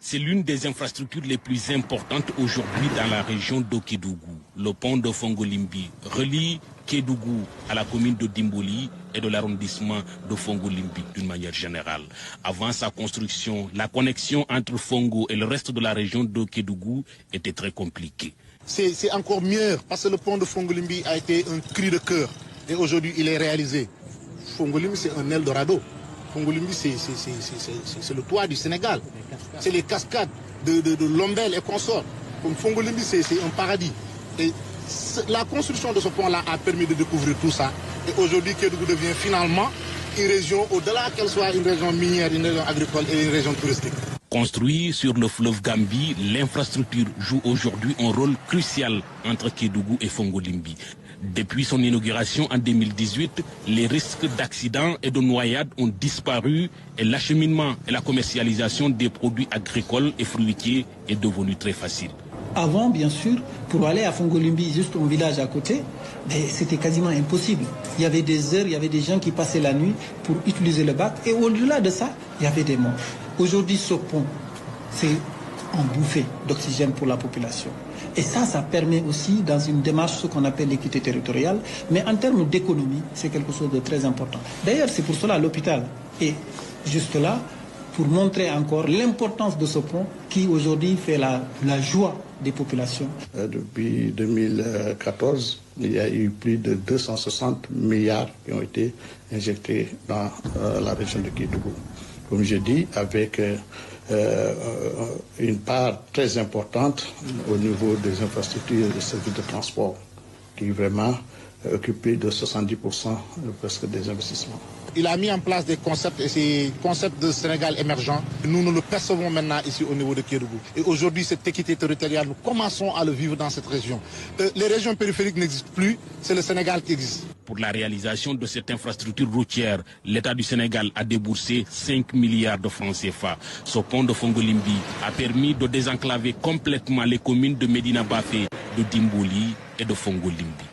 C'est l'une des infrastructures les plus importantes aujourd'hui dans la région de Kédougou. Le pont de Fongolimbi relie Kédougou à la commune de Dimboli et de l'arrondissement de Fongolimbi d'une manière générale. Avant sa construction, la connexion entre Fongo et le reste de la région de Kédougou était très compliquée. C'est encore mieux parce que le pont de Fongolimbi a été un cri de cœur et aujourd'hui il est réalisé. Fongolimbi c'est un Eldorado. Fongolimbi c'est le toit du Sénégal. C'est les cascades de Lombel et consorts. Fongolimbi c'est un paradis. Et la construction de ce pont-là a permis de découvrir tout ça. Et aujourd'hui Kédougou devient finalement une région, au-delà qu'elle soit une région minière, une région agricole et une région touristique. Construit sur le fleuve Gambie, l'infrastructure joue aujourd'hui un rôle crucial entre Kédougou et Fongolimbi. Depuis son inauguration en 2018, les risques d'accidents et de noyades ont disparu et l'acheminement et la commercialisation des produits agricoles et fruitiers est devenu très facile. Avant, bien sûr, pour aller à Fongolimbi, juste un village à côté, c'était quasiment impossible. Il y avait des heures, il y avait des gens qui passaient la nuit pour utiliser le bac. Et au-delà de ça, il y avait des morts. Aujourd'hui, ce pont, c'est en bouffée d'oxygène pour la population. Et ça permet aussi, dans une démarche, ce qu'on appelle l'équité territoriale. Mais en termes d'économie, c'est quelque chose de très important. D'ailleurs, c'est pour cela l'hôpital est juste là, pour montrer encore l'importance de ce pont qui aujourd'hui fait la joie des populations. Depuis 2014, il y a eu plus de 260 milliards qui ont été injectés dans la région de Kédougou. Comme je dis, avec une part très importante au niveau des infrastructures et des services de transport, qui vraiment occupé de 70% presque des investissements. Il a mis en place des concepts, et ces concepts de Sénégal émergent. Nous le percevons maintenant ici au niveau de Kédougou. Et aujourd'hui, cette équité territoriale, nous commençons à le vivre dans cette région. Les régions périphériques n'existent plus, c'est le Sénégal qui existe. Pour la réalisation de cette infrastructure routière, l'État du Sénégal a déboursé 5 milliards de francs CFA. Ce pont de Fongolimbi a permis de désenclaver complètement les communes de Médina Bafé, de Dimboli et de Fongolimbi.